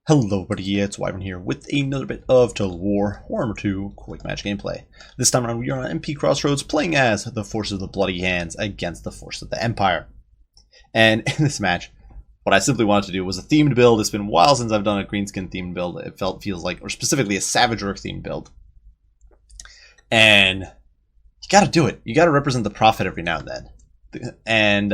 Hello everybody, it's Wyvern here with another bit of Total War Warhammer 2 Quick Match gameplay. This time around we are on MP Crossroads playing as the Forces of the Bloody Hands against the Forces of the Empire. And in this match, what I simply wanted to do was a themed build. It's been a while since I've done a Greenskin themed build. It feels like, or specifically a Savage Orc themed build. And you gotta do it. You gotta represent the Prophet every now and then. And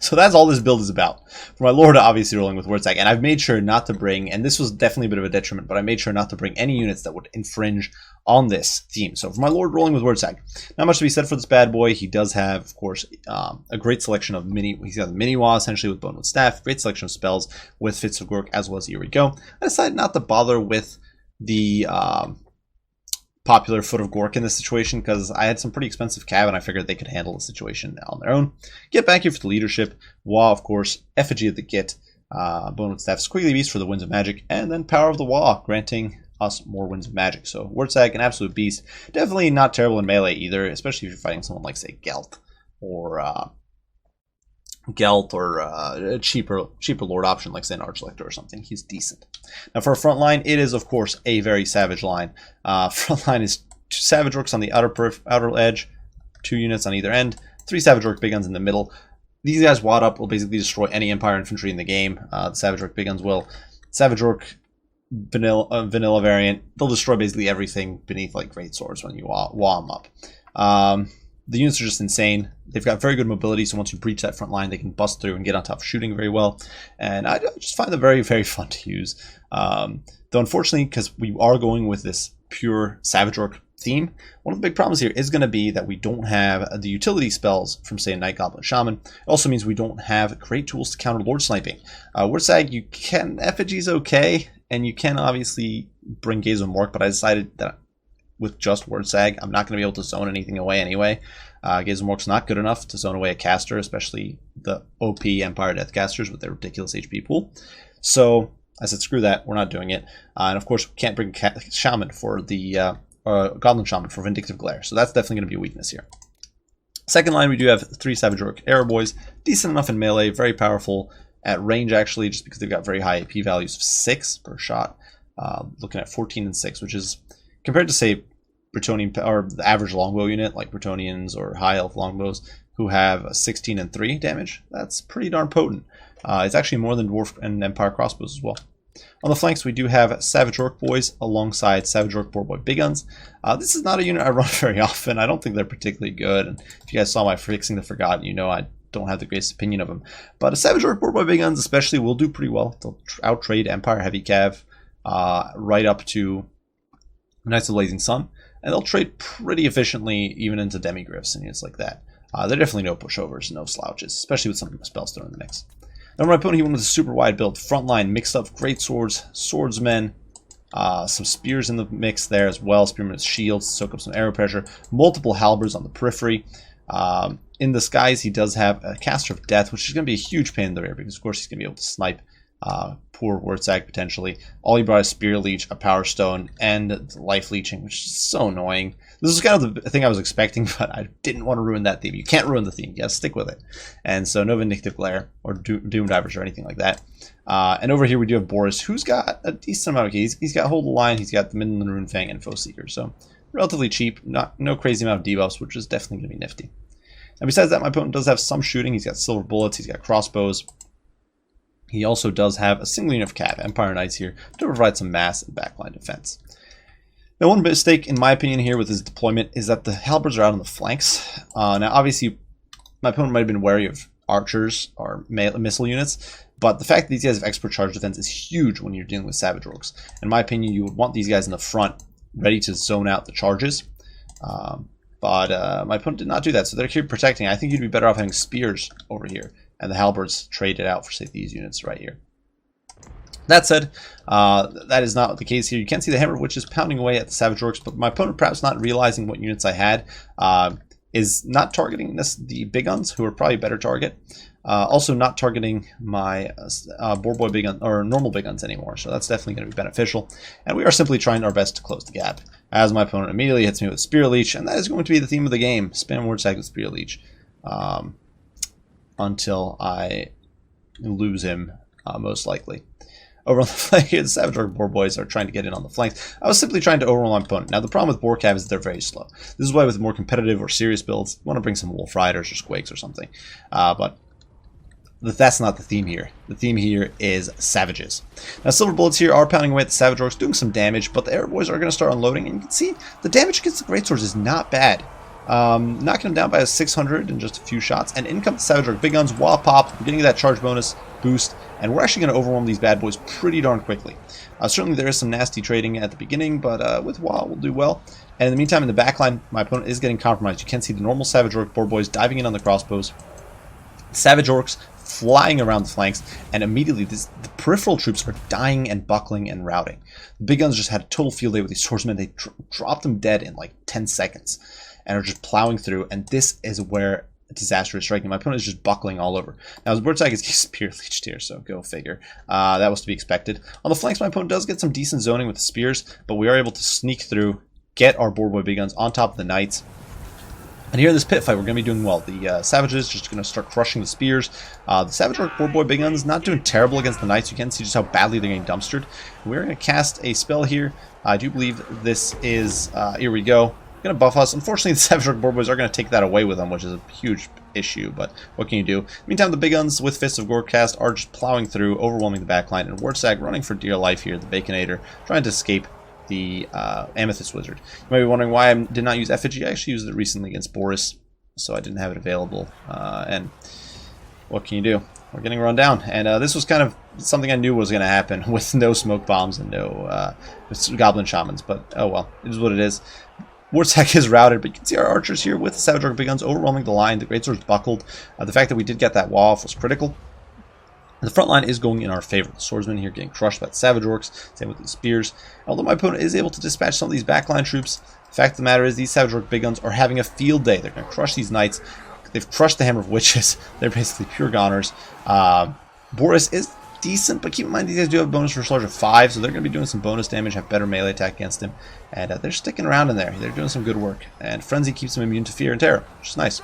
so that's all this build is about. For my Lord, obviously rolling with Wordsack, and I've made sure not to bring, and this was definitely a bit of a detriment, but I made sure not to bring any units that would infringe on this theme. So for my Lord rolling with Wordsack, not much to be said for this bad boy. He does have, of course, a great selection of he's got the mini Wah essentially with Bonewood Staff, great selection of spells with Fits of Gork as well as Here We Go. I decided not to bother with the popular Foot of Gork in this situation because I had some pretty expensive cav and I figured they could handle the situation on their own. Get back here for the leadership. Wah, of course, Effigy of the Git, Bonewood Staff, Squiggly Beast for the Winds of Magic, and then Power of the Wah, granting us more Winds of Magic. So Wordsack, an absolute beast. Definitely not terrible in melee either, especially if you're fighting someone like, say, Gelt or a cheaper Lord option like, say, an Archlector or something. He's decent. Now for a front line, it is of course a very savage line. Front line is 2 Savage Orcs on the outer edge, 2 units on either end, 3 Savage Orc Big Guns in the middle. These guys wad up will basically destroy any Empire infantry in the game. The Savage Orc Big Guns will. Savage Orc vanilla variant, they'll destroy basically everything beneath like great swords when you wah them up. The units are just insane. They've got very good mobility, so once you breach that front line, they can bust through and get on top of shooting very well. And I just find them very, very fun to use. Though unfortunately, because we are going with this pure Savage Orc theme, one of the big problems here is going to be that we don't have the utility spells from, say, a Night Goblin Shaman. It also means we don't have great tools to counter Lord Sniping. Wordsack, you can, Effigy's okay, and you can obviously bring Gaze of Mork, but I decided that with just Wordsack, I'm not going to be able to zone anything away anyway. Gaze of Mork's not good enough to zone away a caster, especially the OP Empire Deathcasters with their ridiculous HP pool. So I said, screw that, we're not doing it. And of course, we can't bring Shaman for the Goblin Shaman for Vindictive Glare, so that's definitely going to be a weakness here. Second line, we do have 3 Savage Orc Arrow Boys, decent enough in melee, very powerful at range actually, just because they've got very high AP values of 6 per shot. Looking at 14 and 6, which is compared to, say, Bretonnian or the average longbow unit like Bretonnians or high elf longbows who have 16 and 3 damage. That's pretty darn potent. It's actually more than Dwarf and Empire crossbows as well. On the flanks, we do have Savage Orc Boys alongside Savage Orc Boar Boy Big Guns. This is not a unit I run very often. I don't think they're particularly good. And if you guys saw my Fixing the Forgotten, you know I don't have the greatest opinion of them. But a Savage Orc Boar Boy Big Guns especially will do pretty well. They'll out-trade Empire Heavy Cav right up to Knights of the Blazing Sun. And they'll trade pretty efficiently even into Demigryphs and units like that. They're definitely no pushovers, no slouches, especially with some spells thrown in the mix. Then my opponent, he went with a super wide build. Front line mixed up great swords, swordsmen, some spears in the mix there as well. Spearmen with shields, soak up some arrow pressure. Multiple halberds on the periphery. In the skies, he does have a Caster of Death, which is going to be a huge pain in the rear because, of course, he's going to be able to snipe poor Wordsack potentially. All he brought is Spear Leech, a Power Stone, and Life Leeching, which is so annoying. This is kind of the thing I was expecting, but I didn't want to ruin that theme. You can't ruin the theme. You gotta stick with it. And so no Vindictive Glare or Doom Divers or anything like that. And over here we do have Boris, who's got a decent amount of keys. He's got Hold the Line, he's got the Midland Rune Fang, and Foe Seeker. So relatively cheap, no crazy amount of debuffs, which is definitely going to be nifty. And besides that, my opponent does have some shooting. He's got Silver Bullets, he's got Crossbows. He also does have a single unit of cav, Empire Knights here, to provide some mass and backline defense. Now, one mistake, in my opinion, here with his deployment is that the halberds are out on the flanks. Now, obviously, my opponent might have been wary of archers or missile units, but the fact that these guys have expert charge defense is huge when you're dealing with Savage Orcs. In my opinion, you would want these guys in the front, ready to zone out the charges. But my opponent did not do that, so they're here protecting. I think you'd be better off having spears over here, and the halberds traded out for, say, these units right here. That said, that is not the case here. You can see the Hammer Witch is pounding away at the Savage Orcs, but my opponent, perhaps not realizing what units I had, is not targeting the Big Guns, who are probably a better target. Also not targeting my Boar Boy Big Gun or normal Big Guns anymore, so that's definitely going to be beneficial. And we are simply trying our best to close the gap, as my opponent immediately hits me with Spear Leech, and that is going to be the theme of the game. Spam Wordsack with Spear Leech until I lose him, most likely. over on the flank here. The Savage Orc Boar Boys are trying to get in on the flanks. I was simply trying to overwhelm my opponent. Now, the problem with Boar Cav is they're very slow. This is why with more competitive or serious builds, you want to bring some Wolf Riders or Squakes or something. But that's not the theme here. The theme here is Savages. Now, Silver Bullets here are pounding away at the Savage Orcs, doing some damage, but the Arrow Boys are going to start unloading, and you can see the damage against the Greatswords is not bad. Knocking them down by a 600 in just a few shots, and in come the Savage Orc Big Guns, Wah Pop, we're getting that charge bonus boost, and we're actually going to overwhelm these bad boys pretty darn quickly. Certainly there is some nasty trading at the beginning, but with Wah we'll do well. And in the meantime, in the backline, my opponent is getting compromised. You can see the normal Savage Orc Boar Boys diving in on the crossbows, Savage Orcs flying around the flanks, and immediately the peripheral troops are dying and buckling and routing. The Big Guns just had a total field day with these swordsmen. They dropped them dead in like 10 seconds. And are just plowing through, and this is where disaster is striking. My opponent is just buckling all over. Now, his Wurtzag is spear leeched here, so go figure. That was to be expected. On the flanks, my opponent does get some decent zoning with the spears, but we are able to sneak through, get our Boar Boy Big Guns on top of the Knights. And here in this pit fight, we're going to be doing well. The Savages just going to start crushing the spears. The Savage Orc Boar Boy Big Guns not doing terrible against the Knights. You can see just how badly they're getting dumpstered. We're going to cast a spell here. I do believe this is, here we go. Going to buff us. Unfortunately, the Savage Orc Boar Boys are going to take that away with them, which is a huge issue, but what can you do? Meantime, the Big Guns with Fists of Gorecast are just plowing through, overwhelming the backline, and Wurtzag running for dear life here, the Baconator, trying to escape the Amethyst Wizard. You might be wondering why I did not use Effigy. I actually used it recently against Boris, so I didn't have it available, and what can you do? We're getting run down, and this was kind of something I knew was going to happen with no smoke bombs and no Goblin Shamans, but oh well, it is what it is. Wurtzag is routed, but you can see our archers here with the Savage Orc Big Guns overwhelming the line. The Greatswords buckled. The fact that we did get that wall off was critical. The front line is going in our favor. The swordsmen here getting crushed by the Savage Orcs, same with the spears. Although my opponent is able to dispatch some of these backline troops, the fact of the matter is these Savage Orc Big Guns are having a field day. They're going to crush these Knights. They've crushed the Hammer of Witches. They're basically pure goners. Boris is decent, but keep in mind these guys do have a bonus for charge of 5, so they're going to be doing some bonus damage, have better melee attack against him, and they're sticking around in there. They're doing some good work, and Frenzy keeps them immune to fear and terror, which is nice.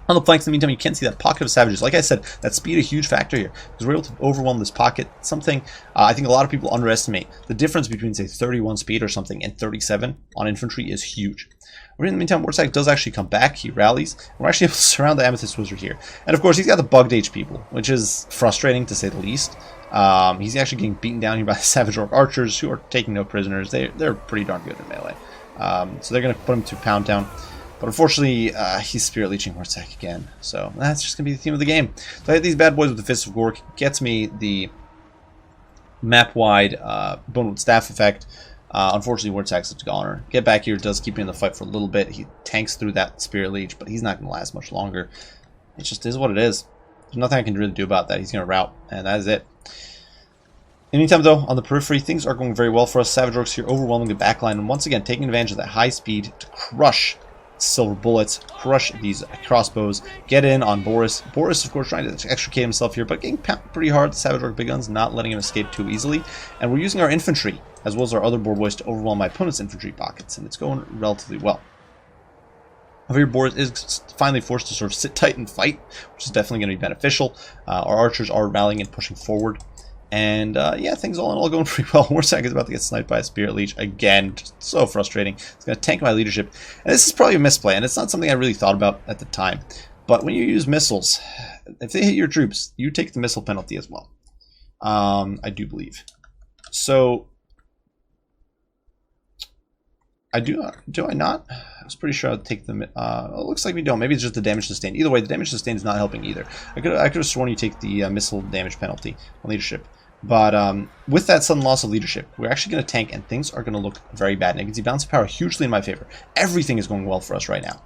On the flanks, in the meantime, you can see that pocket of savages. Like I said, that speed is a huge factor here, because we're able to overwhelm this pocket. Something I think a lot of people underestimate. The difference between, say, 31 speed or something and 37 on infantry is huge. In the meantime, Wurtzag does actually come back. He rallies. And we're actually able to surround the Amethyst Wizard here. And of course, he's got the bugged H people, which is frustrating to say the least. He's actually getting beaten down here by the Savage Orc Archers, who are taking no prisoners. They're pretty darn good in melee. So they're going to put him to Pound Town. But unfortunately, he's Spirit Leeching Wurtzag again. So that's just going to be the theme of the game. So I hit these bad boys with the Fist of Gork. Gets me the map-wide Bonewood Staff effect. Unfortunately, Wurtzag's a goner. Get back here does keep me in the fight for a little bit. He tanks through that Spirit Leech, but he's not going to last much longer. It just is what it is. There's nothing I can really do about that. He's going to rout, and that is it. In the meantime, though, on the periphery, things are going very well for us. Savage Orcs here overwhelming the backline, and once again, taking advantage of that high speed to crush Silver Bullets, crush these crossbows, get in on Boris. Boris, of course, trying to extricate himself here, but getting pounded pretty hard. The Savage Orc Big Guns not letting him escape too easily. And we're using our infantry, as well as our other boar boys, to overwhelm my opponent's infantry pockets, and it's going relatively well. Over here, Boris is finally forced to sort of sit tight and fight, which is definitely going to be beneficial. Our archers are rallying and pushing forward. And yeah, things all in all going pretty well. Wurtzag is about to get sniped by a Spirit Leech again. Just so frustrating. It's going to tank my leadership. And this is probably a misplay, and it's not something I really thought about at the time. But when you use missiles, if they hit your troops, you take the missile penalty as well. I do believe. So, do I not? I was pretty sure I'd take them. It looks like we don't. Maybe it's just the damage sustained. Either way, the damage sustained is not helping either. I could have sworn you take the missile damage penalty on leadership. But with that sudden loss of leadership, we're actually going to tank, and things are going to look very bad. And you can see balance of power hugely in my favor. Everything is going well for us right now.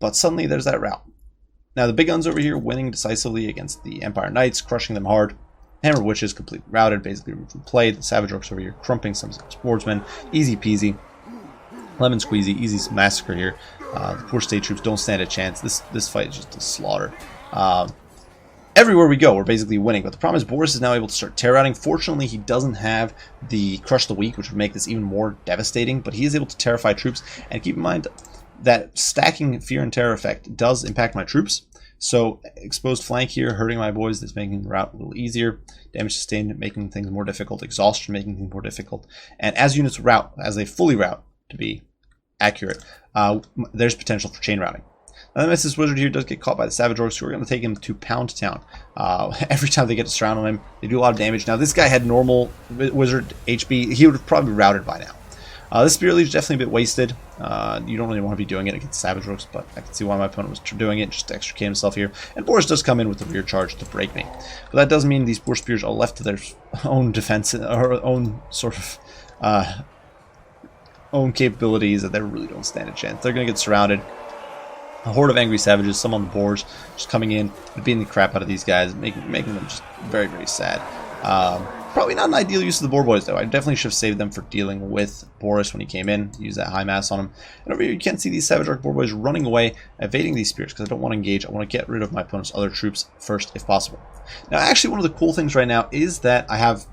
But suddenly there's that rout. Now the big guns over here winning decisively against the Empire Knights, crushing them hard. Hammer of Witches completely routed, basically removed from play. The Savage Orcs over here crumping some sportsmen. Easy peasy. Lemon squeezy, easy massacre here. The poor state troops don't stand a chance. This fight is just a slaughter. Everywhere we go, we're basically winning. But the problem is Boris is now able to start terror routing. Fortunately, he doesn't have the Crush the Weak, which would make this even more devastating. But he is able to terrify troops. And keep in mind that stacking Fear and Terror effect does impact my troops. So exposed flank here, hurting my boys. That's making the route a little easier. Damage sustained, making things more difficult. Exhaustion, making things more difficult. And as units route, as they fully route, to be accurate, there's potential for chain routing. Now, this wizard here does get caught by the Savage Orcs, who are going to take him to Pound Town. Every time they get to surround on him, they do a lot of damage. Now, this guy had normal wizard HP. He would have probably routed by now. This Spirit Leech is definitely a bit wasted. You don't really want to be doing it against Savage Orcs, but I can see why my opponent was doing it, just to extricate himself here. And Boris does come in with the rear charge to break me. But that does mean these Boar Spears are left to their own defense, or own sort of own capabilities, that they really don't stand a chance. They're going to get surrounded. A horde of angry savages, some on the boars, just coming in, beating the crap out of these guys, making them just very, very sad. Probably not an ideal use of the boar boys, though. I definitely should have saved them for dealing with Boris when he came in, use that high mass on him. And over here, you can't see these Savage Orc boar boys running away, evading these spears, because I don't want to engage. I want to get rid of my opponent's other troops first, if possible. Now, actually, one of the cool things right now is that I have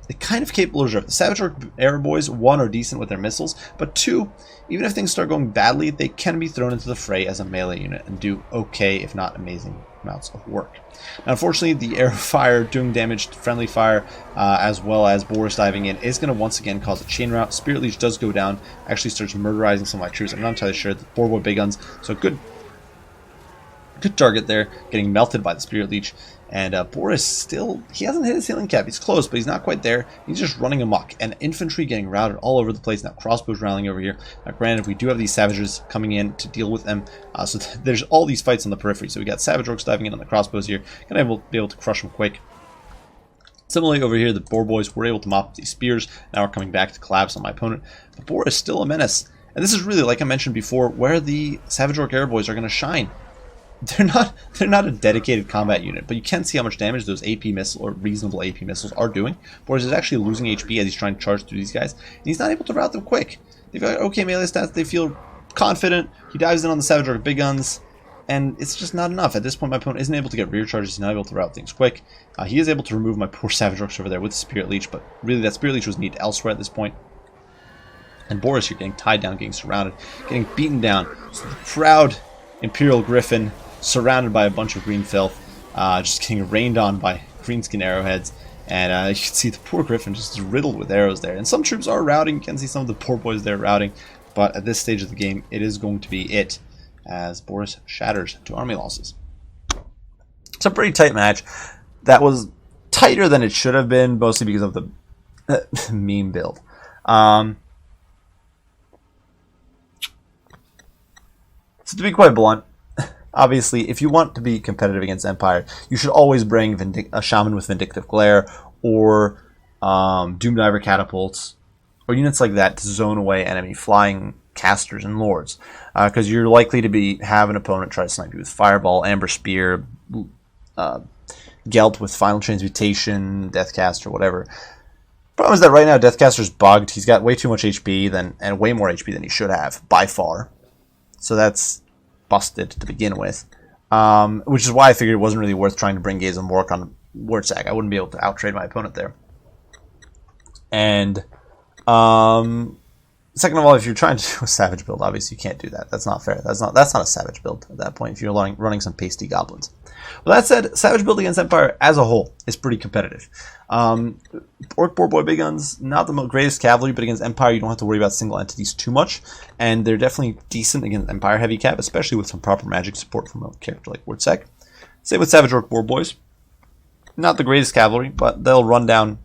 the kind of capable reserve. The Savage Orc Air Boys, 1, are decent with their missiles, but 2, even if things start going badly, they can be thrown into the fray as a melee unit and do okay, if not amazing, amounts of work. Now, unfortunately, the arrow fire doing damage to friendly fire, as well as Boris diving in, is going to once again cause a chain rout. Spirit Leech does go down, actually starts murderizing some of my troops. I'm not entirely sure. The Boar Boy Big Guns, so good target there, getting melted by the Spirit Leech. And Boris still, he hasn't hit his healing cap. He's close, but he's not quite there. He's just running amok. And infantry getting routed all over the place. Now crossbows rallying over here. Now granted, we do have these savages coming in to deal with them. So there's all these fights on the periphery. So we got Savage Orcs diving in on the crossbows here. Gonna be able to crush them quick. Similarly over here, the Boar Boys were able to mop up these spears. Now we're coming back to collapse on my opponent. But Boar is still a menace. And this is really, like I mentioned before, where the Savage Orc Air Boys are going to shine. They're not a dedicated combat unit, but you can see how much damage those AP missiles, or reasonable AP missiles, are doing. Boris is actually losing HP as he's trying to charge through these guys, and he's not able to route them quick. They've got okay melee stats, they feel confident, he dives in on the Savage Orc Big Guns, and it's just not enough. At this point, my opponent isn't able to get rear charges, he's not able to route things quick. He is able to remove my poor Savage Orcs over there with the Spirit Leech, but really that Spirit Leech was needed elsewhere at this point. And Boris here getting tied down, getting surrounded, getting beaten down. So the proud Imperial Griffin, surrounded by a bunch of green filth, just getting rained on by greenskin arrowheads, and you can see the poor Griffin just riddled with arrows there. And some troops are routing, you can see some of the poor boys there routing, but at this stage of the game, it is going to be it, as Boris shatters to army losses. It's a pretty tight match. That was tighter than it should have been, mostly because of the meme build. So to be quite blunt, obviously, if you want to be competitive against Empire, you should always bring a Shaman with Vindictive Glare, or Doomdiver Catapults, or units like that to zone away enemy flying casters and lords, because you're likely to have an opponent try to snipe you with Fireball, Amber Spear, Gelt with Final Transmutation, Deathcaster, whatever. Problem is that right now Deathcaster's bugged. He's got way too much HP and way more HP than he should have, by far. So that's busted to begin with, which is why I figured it wasn't really worth trying to bring Gaze and work on Wordsack. I wouldn't be able to outtrade my opponent there. And second of all, if you're trying to do a Savage build, obviously you can't do that. That's not fair. That's not a Savage build at that point if you're running some pasty goblins. Well, that said, Savage build against Empire as a whole is pretty competitive. Orc Boar Boy Big Guns, not the greatest cavalry, but against Empire you don't have to worry about single entities too much, and they're definitely decent against Empire heavy cap, especially with some proper magic support from a character like Wordsack. Same with Savage Orc Boar Boys. Not the greatest cavalry, but they'll run down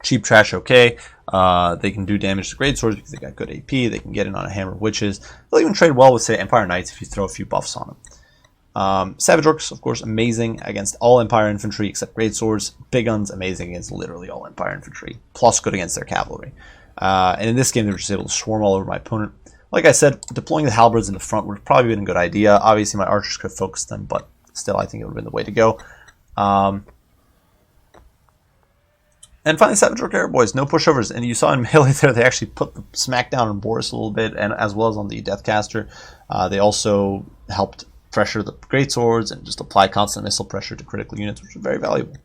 cheap trash okay. They can do damage to great swords because they got good AP. They can get in on a hammer of witches. They'll even trade well with, say, Empire Knights if you throw a few buffs on them. Savage Orcs, of course, amazing against all Empire infantry except great swords. Big Guns, amazing against literally all Empire infantry, plus good against their cavalry. And in this game, they were just able to swarm all over my opponent. Like I said, deploying the halberds in the front would have probably been a good idea. Obviously, my archers could have focused them, but still, I think it would have been the way to go. And finally, Savage Orc Air Boys, no pushovers. And you saw in melee there, they actually put the smack down on Boris a little bit, and as well as on the Deathcaster. They also helped pressure the greatswords and just apply constant missile pressure to critical units, which is very valuable.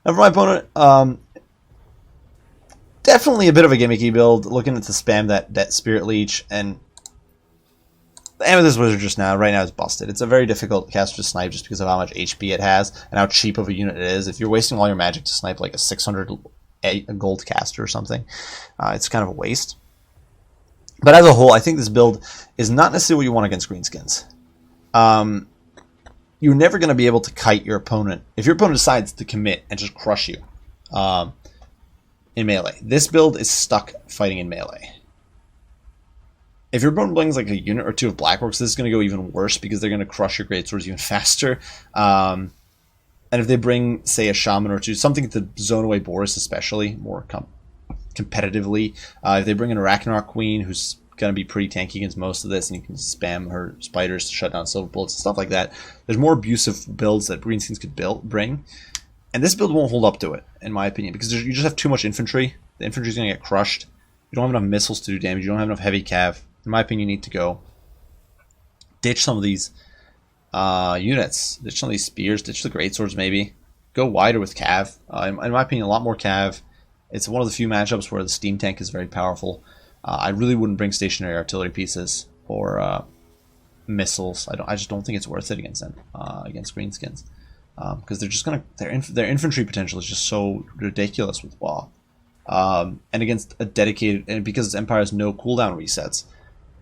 Now for my opponent, definitely a bit of a gimmicky build, looking to spam that Spirit Leech, and The Amethyst Wizard just now, right now, is busted. It's a very difficult caster to snipe just because of how much HP it has and how cheap of a unit it is. If you're wasting all your magic to snipe like a 600 gold caster or something, it's kind of a waste. But as a whole, I think this build is not necessarily what you want against Greenskins. You're never going to be able to kite your opponent. If your opponent decides to commit and just crush you in melee, this build is stuck fighting in melee. If your opponent brings like a unit or two of Blackworks, this is going to go even worse because they're going to crush your greatswords even faster. And if they bring, say, a Shaman or two, something to zone away Boris especially, more competitively. If they bring in a Ragnarok Queen, who's going to be pretty tanky against most of this, and you can spam her spiders to shut down silver bullets and stuff like that. There's more abusive builds that Greenskins could bring. And this build won't hold up to it, in my opinion, because you just have too much infantry. The infantry is going to get crushed. You don't have enough missiles to do damage. You don't have enough heavy cav. In my opinion, you need to go ditch some of these units. Ditch some of these spears. Ditch the greatswords, maybe. Go wider with cav. In my opinion, a lot more cav. It's one of the few matchups where the steam tank is very powerful. I really wouldn't bring stationary artillery pieces or missiles. I just don't think it's worth it against them, against Greenskins, because they're just gonna their infantry potential is just so ridiculous with WoW, and against a dedicated, and because Empire has no cooldown resets.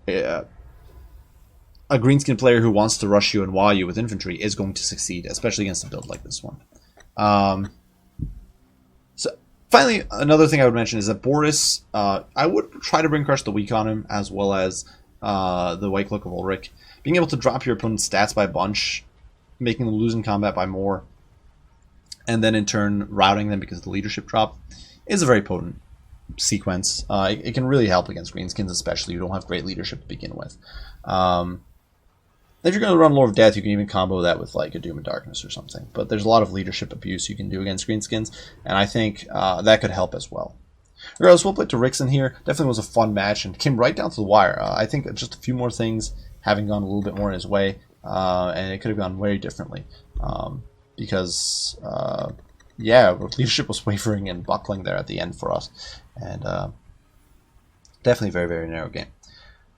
A Greenskin player who wants to rush you and wow you with infantry is going to succeed, especially against a build like this one. So finally, another thing I would mention is that Boris, I would try to bring Crush the Weak on him, as well as the White Cloak of Ulrich. Being able to drop your opponent's stats by a bunch, making them lose in combat by more, and then in turn routing them because of the leadership drop, is a very potent sequence. It can really help against Greenskins, especially you don't have great leadership to begin with. If you're going to run Lord of Death, you can even combo that with like a Doom and Darkness or something. But there's a lot of leadership abuse you can do against Greenskins, and I think that could help as well. Regardless, we'll play to Rixen here. Definitely was a fun match and came right down to the wire. I think just a few more things having gone a little bit more in his way, and it could have gone very differently. Because yeah, leadership was wavering and buckling there at the end for us. And definitely a very, very narrow game.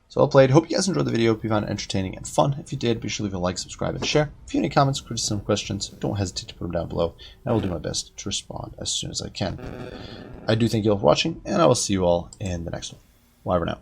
So well played. Hope you guys enjoyed the video. Hope you found it entertaining and fun. If you did, be sure to leave a like, subscribe, and share. If you have any comments, criticism, questions, don't hesitate to put them down below. And I will do my best to respond as soon as I can. I do thank you all for watching, and I will see you all in the next one. Bye for now.